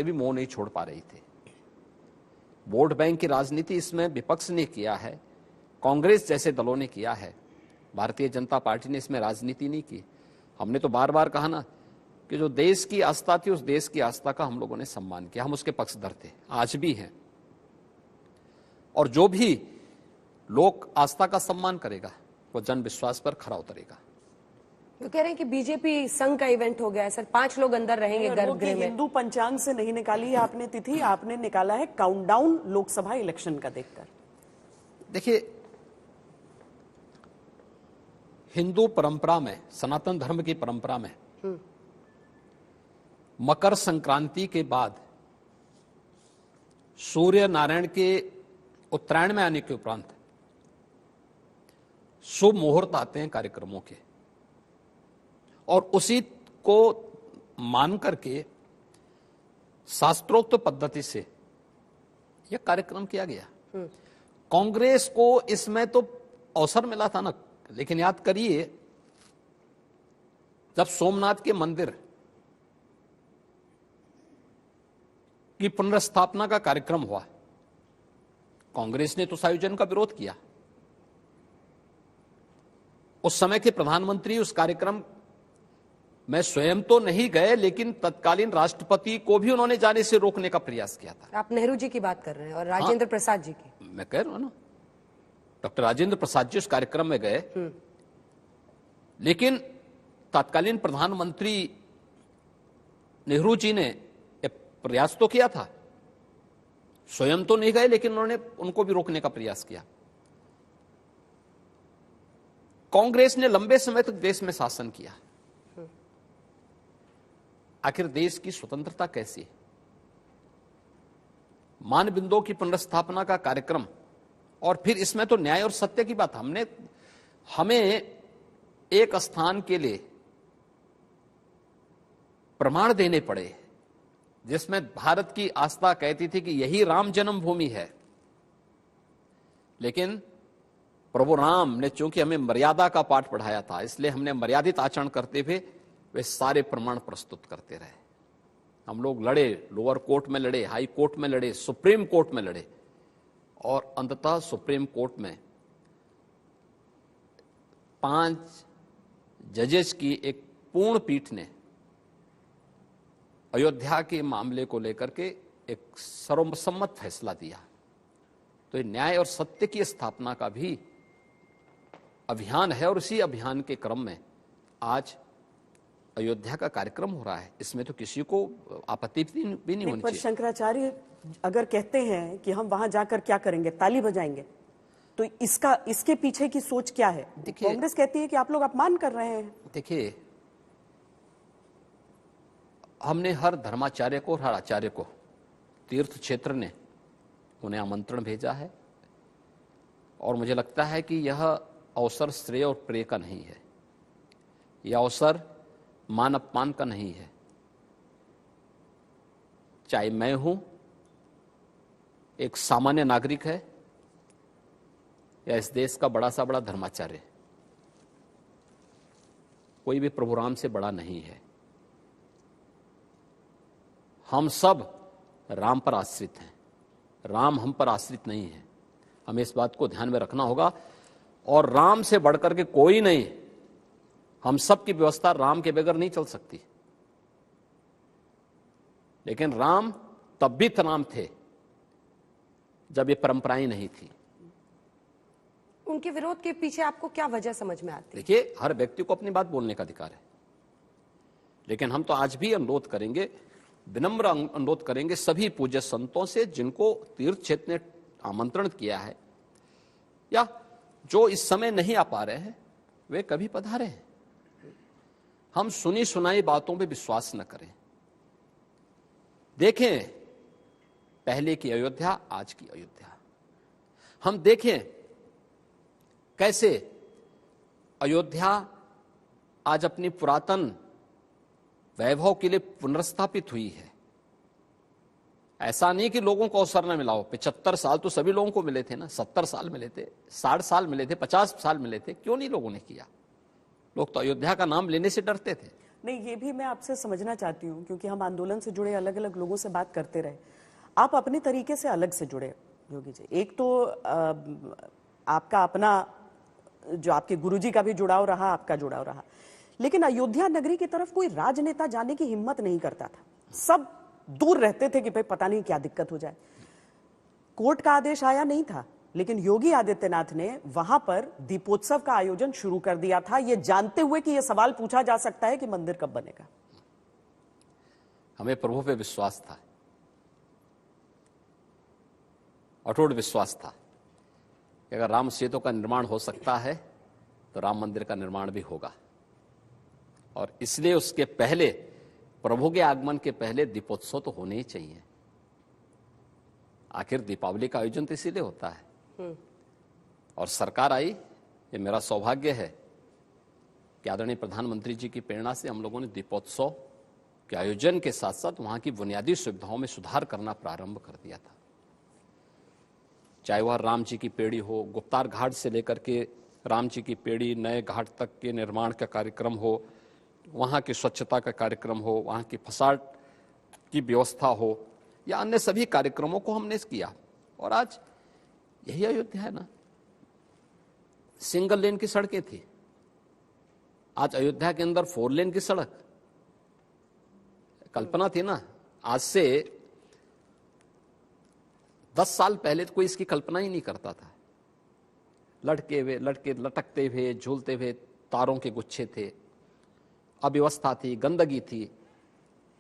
भी मोह नहीं छोड़ पा रही थी। वोट बैंक की राजनीति इसमें विपक्ष ने किया है, कांग्रेस जैसे दलों ने किया है, भारतीय जनता पार्टी ने इसमें राजनीति नहीं की। हमने तो बार बार कहा ना कि जो देश की आस्था थी, उस देश की आस्था का हम लोगों ने सम्मान किया, हम उसके पक्षधर थे, आज भी हैं। और जो भी लोक आस्था का सम्मान करेगा वो जन विश्वास पर खरा उतरेगा। तो कह रहे हैं कि बीजेपी संघ का इवेंट हो गया है सर, 5 लोग अंदर रहेंगे गर्भगृह में। हिंदू पंचांग से नहीं निकाली है आपने तिथि, आपने निकाला है काउंटडाउन लोकसभा इलेक्शन का देखकर। देखिए, हिंदू परंपरा में, सनातन धर्म की परंपरा में मकर संक्रांति के बाद सूर्य नारायण के उत्तरायण में आने के उपरांत शुभ मुहूर्त आते हैं कार्यक्रमों के, और उसी को मान करके शास्त्रोक्त पद्धति से यह कार्यक्रम किया गया। कांग्रेस को इसमें तो अवसर मिला था ना, लेकिन याद करिए जब सोमनाथ के मंदिर की पुनर्स्थापना का कार्यक्रम हुआ, कांग्रेस ने तो उस आयोजन का विरोध किया। उस समय के प्रधानमंत्री उस कार्यक्रम में स्वयं तो नहीं गए, लेकिन तत्कालीन राष्ट्रपति को भी उन्होंने जाने से रोकने का प्रयास किया था। आप नेहरू जी की बात कर रहे हैं और राजेंद्र प्रसाद जी की। मैं कह रहा हूं ना, डॉक्टर राजेंद्र प्रसाद जी उस कार्यक्रम में गए, लेकिन तत्कालीन प्रधानमंत्री नेहरू जी ने प्रयास तो किया था, स्वयं तो नहीं गए, लेकिन उन्होंने उनको भी रोकने का प्रयास किया। कांग्रेस ने लंबे समय तक देश में शासन किया। आखिर देश की स्वतंत्रता कैसी है? मान बिंदुओं की पुनर्स्थापना का कार्यक्रम, और फिर इसमें तो न्याय और सत्य की बात। हमें एक स्थान के लिए प्रमाण देने पड़े जिसमें भारत की आस्था कहती थी कि यही राम जन्मभूमि है, लेकिन प्रभु राम ने चूंकि हमें मर्यादा का पाठ पढ़ाया था, इसलिए हमने मर्यादित आचरण करते हुए वे सारे प्रमाण प्रस्तुत करते रहे। हम लोग लड़े, लोअर कोर्ट में लड़े, हाई कोर्ट में लड़े, सुप्रीम कोर्ट में लड़े, और अंततः सुप्रीम कोर्ट में 5 जजेस की एक पूर्ण पीठ ने अयोध्या के मामले को लेकर के एक सर्वसम्मत फैसला दिया। तो ये न्याय और सत्य की स्थापना का भी अभियान है, और इसी अभियान के क्रम में आज अयोध्या का कार्यक्रम हो रहा है। इसमें तो किसी को आपत्ति भी नहीं होनी चाहिए। शंकराचार्य अगर कहते हैं कि हम वहां जाकर क्या करेंगे, ताली बजाएंगे, तो इसके पीछे की सोच क्या है? कांग्रेस कहती है कि आप लोग अपमान कर रहे हैं। देखिए, हमने हर धर्माचार्य को और हर आचार्य को तीर्थ क्षेत्र ने उन्हें आमंत्रण भेजा है, और मुझे लगता है कि यह अवसर श्रेय और प्रेय का नहीं है, यह अवसर मान अपमान का नहीं है। चाहे मैं हूं, एक सामान्य नागरिक है, या इस देश का बड़ा सा बड़ा धर्माचार्य, कोई भी प्रभु राम से बड़ा नहीं है। हम सब राम पर आश्रित हैं, राम हम पर आश्रित नहीं है। हमें इस बात को ध्यान में रखना होगा, और राम से बढ़कर के कोई नहीं। हम सब की व्यवस्था राम के बगैर नहीं चल सकती, लेकिन राम तब भी राम थे जब ये परंपराएं नहीं थी। उनके विरोध के पीछे आपको क्या वजह समझ में आती है? देखिए, हर व्यक्ति को अपनी बात बोलने का अधिकार है, लेकिन हम तो आज भी अनुरोध करेंगे, विनम्र अनुरोध करेंगे सभी पूज्य संतों से, जिनको तीर्थ क्षेत्र ने आमंत्रण किया है, या जो इस समय नहीं आ पा रहे हैं, वे कभी पधारे हैं। हम सुनी सुनाई बातों पे विश्वास न करें। देखें पहले की अयोध्या, आज की अयोध्या। हम देखें कैसे अयोध्या आज अपनी पुरातन वैभव के लिए पुनर्स्थापित हुई है। ऐसा नहीं कि लोगों को अवसर न मिला हो। 75 साल तो सभी लोगों को मिले थे ना, 70 साल मिले थे, 60 साल मिले थे, 50 साल मिले थे, क्यों नहीं लोगों ने किया? लोग तो अयोध्या का नाम लेने से डरते थे। नहीं, ये भी मैं आपसे समझना चाहती हूँ, क्योंकि हम आंदोलन से जुड़े अलग अलग लोगों से बात करते रहे। आप अपने तरीके से अलग से जुड़े योगी जी। एक तो आपका अपना, जो आपके गुरुजी का भी जुड़ाव रहा, आपका जुड़ाव रहा, लेकिन अयोध्या नगरी की तरफ कोई राजनेता जाने की हिम्मत नहीं करता था। सब दूर रहते थे कि भाई पता नहीं क्या दिक्कत हो जाए। कोर्ट का आदेश आया नहीं था, लेकिन योगी आदित्यनाथ ने वहां पर दीपोत्सव का आयोजन शुरू कर दिया था, यह जानते हुए कि यह सवाल पूछा जा सकता है कि मंदिर कब बनेगा। हमें प्रभु पे विश्वास था, अटूट विश्वास था कि अगर राम सेतु का निर्माण हो सकता है तो राम मंदिर का निर्माण भी होगा। और इसलिए उसके पहले, प्रभु के आगमन के पहले दीपोत्सव तो होने ही चाहिए। आखिर दीपावली का आयोजन तो इसीलिए होता है। और सरकार आई, ये मेरा सौभाग्य है कि आदरणीय प्रधानमंत्री जी की प्रेरणा से हम लोगों ने दीपोत्सव के आयोजन के साथ साथ वहां की बुनियादी सुविधाओं में सुधार करना प्रारंभ कर दिया था। चाहे वह राम जी की पेड़ी हो, गुप्तार घाट से लेकर के राम जी की पेड़ी नए घाट तक के निर्माण का कार्यक्रम हो, वहाँ की स्वच्छता का कार्यक्रम हो, वहाँ की फसाड की व्यवस्था हो, या अन्य सभी कार्यक्रमों को हमने किया। और आज यही अयोध्या है ना, सिंगल लेन की सड़कें थी, आज अयोध्या के अंदर 4 लेन की सड़क। कल्पना थी ना, आज से 10 साल पहले तो कोई इसकी कल्पना ही नहीं करता था। लटकते हुए झूलते हुए तारों के गुच्छे थे, अव्यवस्था थी, गंदगी थी।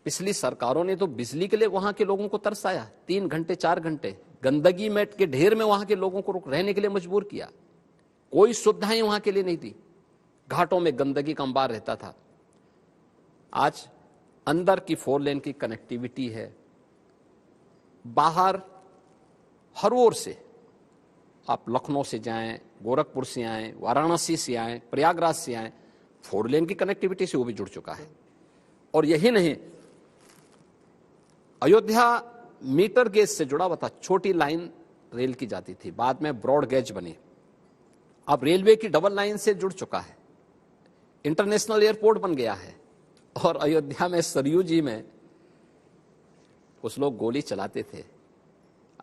पिछली सरकारों ने तो बिजली के लिए वहां के लोगों को तरसाया, 3 घंटे 4 घंटे गंदगी में के ढेर में वहां के लोगों को रहने के लिए मजबूर किया। कोई सुविधाएं वहां के लिए नहीं थी, घाटों में गंदगी का अंबार रहता था। आज अंदर की 4 लेन की कनेक्टिविटी है, बाहर हर ओर से, आप लखनऊ से जाएं, गोरखपुर से आएं, वाराणसी से आएं, प्रयागराज से आएं, 4 लेन की कनेक्टिविटी से वो भी जुड़ चुका है। और यही नहीं, अयोध्या मीटर गेज से जुड़ा हुआ था। छोटी लाइन रेल की जाती थी, बाद में ब्रॉड गेज बनी, अब रेलवे की डबल लाइन से जुड़ चुका है, इंटरनेशनल एयरपोर्ट बन गया है। और अयोध्या में सरयू जी में कुछ लोग गोली चलाते थे,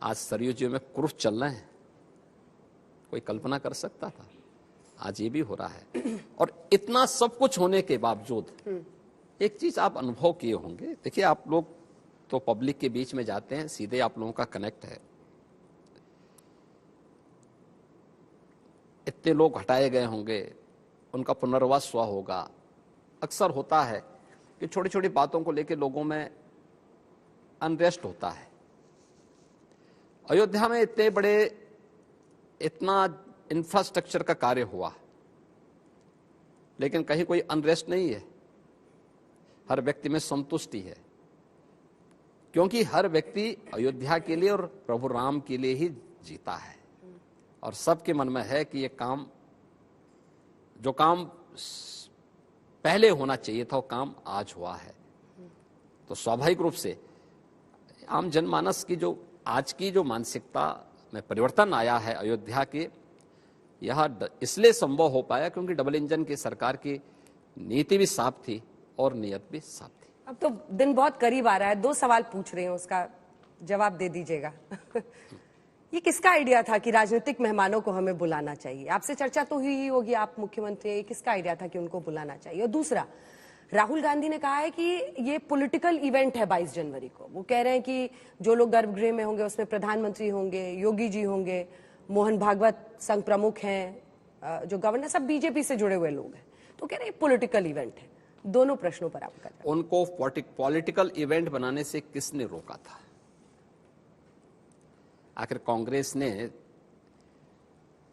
आज सरयू जी में क्रूस चल रहे हैं। कोई कल्पना कर सकता था? आज ये भी हो रहा है। और इतना सब कुछ होने के बावजूद एक चीज आप अनुभव किए होंगे, देखिए आप लोग तो पब्लिक के बीच में जाते हैं, सीधे आप लोगों का कनेक्ट है। इतने लोग हटाए गए होंगे, उनका पुनर्वास हुआ होगा। अक्सर होता है कि छोटी छोटी बातों को लेकर लोगों में अनरेस्ट होता है। अयोध्या में इतने बड़े, इतना इंफ्रास्ट्रक्चर का कार्य हुआ, लेकिन कहीं कोई अनरेस्ट नहीं है। हर व्यक्ति में संतुष्टि है, क्योंकि हर व्यक्ति अयोध्या के लिए और प्रभु राम के लिए ही जीता है। और सबके मन में है कि ये काम, जो काम पहले होना चाहिए था, वो काम आज हुआ है। तो स्वाभाविक रूप से आम जनमानस की जो आज की जो मानसिकता में परिवर्तन आया है अयोध्या के, यह इसलिए संभव हो पाया क्योंकि डबल इंजन की सरकार की नीति भी साफ थी और नीयत भी साफ थी। अब तो दिन बहुत करीब आ रहा है, 2 सवाल पूछ रहे हैं, उसका जवाब दे दीजिएगा। ये किसका आइडिया था कि राजनीतिक मेहमानों को हमें बुलाना चाहिए? आपसे चर्चा तो हुई ही होगी, आप मुख्यमंत्री हैं, किसका आइडिया था कि उनको बुलाना चाहिए? और दूसरा, राहुल गांधी ने कहा है कि ये पॉलिटिकल इवेंट है 22 जनवरी को। वो कह रहे हैं कि जो लोग गर्भगृह में होंगे उसमें प्रधानमंत्री होंगे, योगी जी होंगे, मोहन भागवत संघ प्रमुख हैं, जो गवर्नर, सब बीजेपी से जुड़े हुए लोग हैं। तो कह रहे हैं पॉलिटिकल इवेंट है। दोनों प्रश्नों पर आपका जवाब। उनको पॉलिटिकल इवेंट बनाने से किसने रोका था? आखिर कांग्रेस ने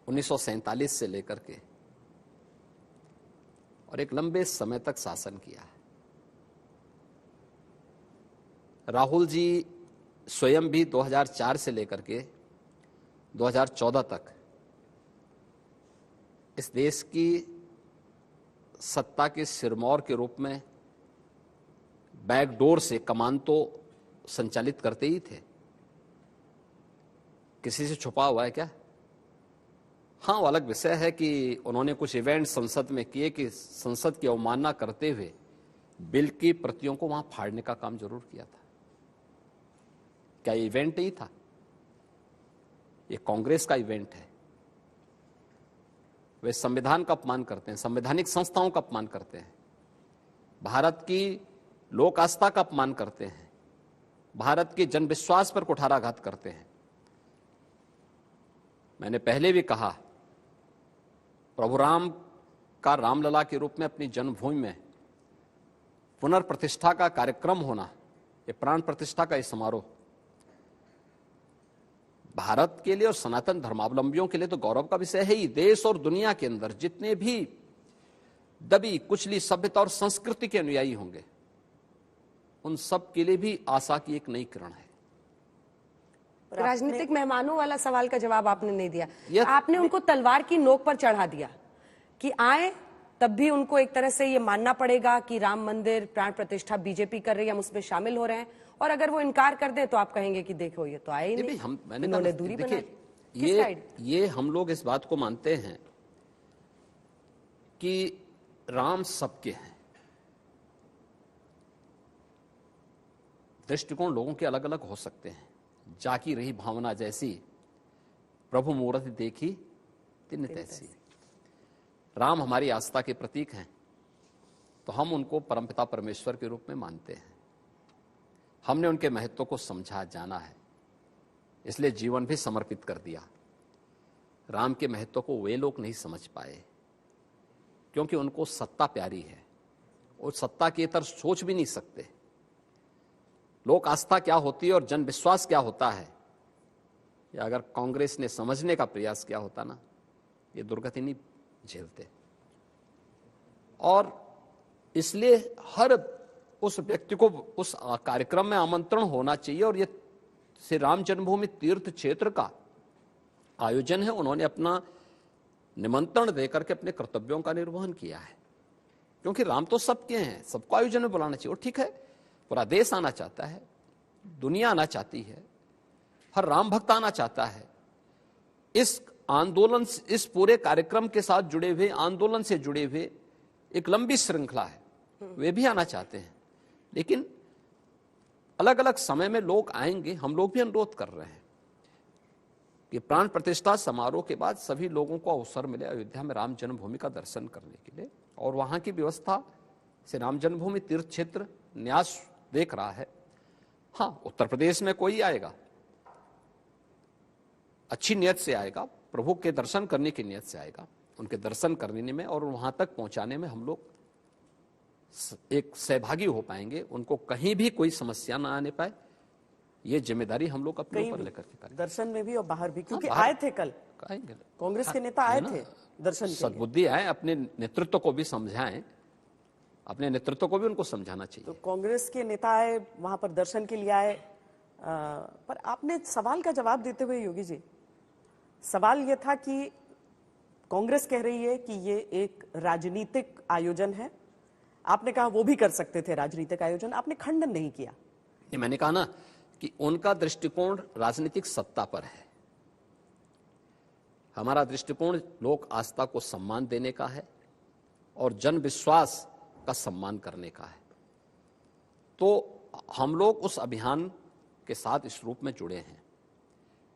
1947 से लेकर के और एक लंबे समय तक शासन किया। राहुल जी स्वयं भी 2004 से लेकर के 2014 तक इस देश की सत्ता के सिरमौर के रूप में बैकडोर से कमान तो संचालित करते ही थे। किसी से छुपा हुआ है क्या? हाँ, वो अलग विषय है कि उन्होंने कुछ इवेंट संसद में किए कि संसद की अवमानना करते हुए बिल की प्रतियों को वहां फाड़ने का काम जरूर किया था। क्या ये इवेंट नहीं था? ये कांग्रेस का इवेंट है। वे संविधान का अपमान करते हैं, संवैधानिक संस्थाओं का अपमान करते हैं, भारत की लोक आस्था का अपमान करते हैं, भारत के जनविश्वास पर कुठाराघात करते हैं। मैंने पहले भी कहा, प्रभु राम का रामलला के रूप में अपनी जन्मभूमि में पुनर्प्रतिष्ठा का कार्यक्रम होना, ये प्राण प्रतिष्ठा का ये समारोह भारत के लिए और सनातन धर्मावलंबियों के लिए तो गौरव का विषय है ही। देश और दुनिया के अंदर जितने भी दबी कुचली सभ्यता और संस्कृति के अनुयायी होंगे, उन सब के लिए भी आशा की एक नई किरण है। राजनीतिक मेहमानों वाला सवाल का जवाब आपने नहीं दिया। आपने उनको तलवार की नोक पर चढ़ा दिया कि आए, तब भी उनको एक तरह से ये मानना पड़ेगा कि राम मंदिर प्राण प्रतिष्ठा बीजेपी कर रही है, हम उसमें शामिल हो रहे हैं, और अगर वो इनकार कर दे तो आप कहेंगे कि देखो ये तो आए ही नहीं, इन्होंने दूरी बनाई। ये हम लोग इस बात को मानते हैं कि राम सबके हैं। दृष्टिकोण लोगों के अलग अलग हो सकते हैं। जाकी रही भावना जैसी, प्रभु मूर्ति देखी तिन तैसी। राम हमारी आस्था के प्रतीक हैं, तो हम उनको परमपिता परमेश्वर के रूप में मानते हैं। हमने उनके महत्व को समझा, जाना है, इसलिए जीवन भी समर्पित कर दिया। राम के महत्व को वे लोग नहीं समझ पाए क्योंकि उनको सत्ता प्यारी है, वो सत्ता की तरफ सोच भी नहीं सकते। लोक आस्था क्या होती है और जन विश्वास क्या होता है, या अगर कांग्रेस ने समझने का प्रयास किया होता ना, ये दुर्गति नहीं झेलते। और इसलिए हर उस व्यक्ति को उस कार्यक्रम में आमंत्रण होना चाहिए। और ये श्री राम जन्मभूमि तीर्थ क्षेत्र का आयोजन है, उन्होंने अपना निमंत्रण देकर के अपने कर्तव्यों का निर्वहन किया है, क्योंकि राम तो सबके हैं, सबको आयोजन में बुलाना चाहिए। और ठीक है, पूरा देश आना चाहता है, दुनिया आना चाहती है, हर राम भक्त आना चाहता है। इस आंदोलन, इस पूरे कार्यक्रम के साथ जुड़े हुए, आंदोलन से जुड़े हुए एक लंबी श्रृंखला है, वे भी आना चाहते हैं। लेकिन अलग अलग समय में लोग आएंगे। हम लोग भी अनुरोध कर रहे हैं कि प्राण प्रतिष्ठा समारोह के बाद सभी लोगों को अवसर मिले अयोध्या में राम जन्मभूमि का दर्शन करने के लिए। और वहां की व्यवस्था से राम जन्मभूमि तीर्थ क्षेत्र न्यास देख रहा है। हाँ, उत्तर प्रदेश में कोई आएगा, अच्छी नियत से आएगा, प्रभु के दर्शन करने की नियत से आएगा। उनके दर्शन करने में और वहां तक पहुंचाने में हम लोग एक सहभागी हो पाएंगे, उनको कहीं भी कोई समस्या ना आने पाए, ये जिम्मेदारी हम लोग अपने ऊपर लेकर के करेंगे। दर्शन में भी और बाहर भी, क्योंकि आए थे कल कांग्रेस के नेता आए थे दर्शन के लिए। सद्बुद्धि आए, अपने नेतृत्व को भी समझाएं, अपने नेतृत्व को भी उनको समझाना चाहिए। तो कांग्रेस के नेता आए वहां पर दर्शन के लिए आए, पर आपने सवाल का जवाब देते हुए योगी जी, सवाल यह था कि कांग्रेस कह रही है कि ये एक राजनीतिक आयोजन है। आपने कहा वो भी कर सकते थे राजनीतिक आयोजन, आपने खंडन नहीं किया। ये मैंने कहा ना कि उनका दृष्टिकोण राजनीतिक सत्ता पर है, हमारा दृष्टिकोण लोक आस्था को सम्मान देने का है और जन विश्वास का सम्मान करने का है। तो हम लोग उस अभियान के साथ इस रूप में जुड़े हैं।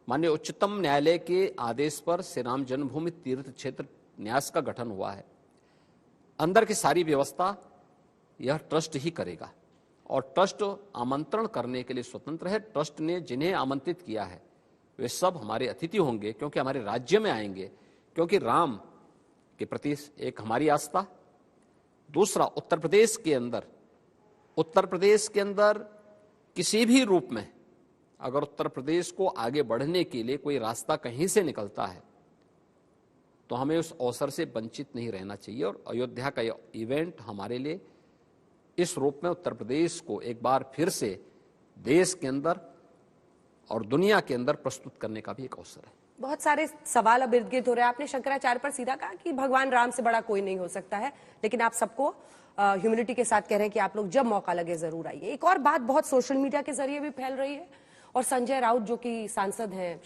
माननीय उच्चतम न्यायालय के आदेश पर श्री राम जन्मभूमि तीर्थ क्षेत्र न्यास का गठन हुआ है। अंदर की सारी व्यवस्था यह ट्रस्ट ही करेगा और ट्रस्ट आमंत्रण करने के लिए स्वतंत्र है। ट्रस्ट ने जिन्हें आमंत्रित किया है वे सब हमारे अतिथि होंगे, क्योंकि हमारे राज्य में आएंगे, क्योंकि राम के प्रति एक हमारी आस्था। दूसरा, उत्तर प्रदेश के अंदर किसी भी रूप में अगर उत्तर प्रदेश को आगे बढ़ने के लिए कोई रास्ता कहीं से निकलता है तो हमें उस अवसर से वंचित नहीं रहना चाहिए। और अयोध्या का इवेंट हमारे लिए इस रूप में उत्तर प्रदेश को एक बार फिर से देश के अंदर और दुनिया के अंदर प्रस्तुत करने का भी एक अवसर है। बहुत सारे सवाल अब इर्द गिर्द हो रहे हैं। आपने शंकराचार्य पर सीधा कहा कि भगवान राम से बड़ा कोई नहीं हो सकता है, लेकिन आप सबको ह्यूमिलिटी के साथ कह रहे हैं कि आप लोग जब मौका लगे जरूर आइए। एक और बात बहुत सोशल मीडिया के जरिए भी फैल रही है, और संजय राउत जो कि सांसद हैं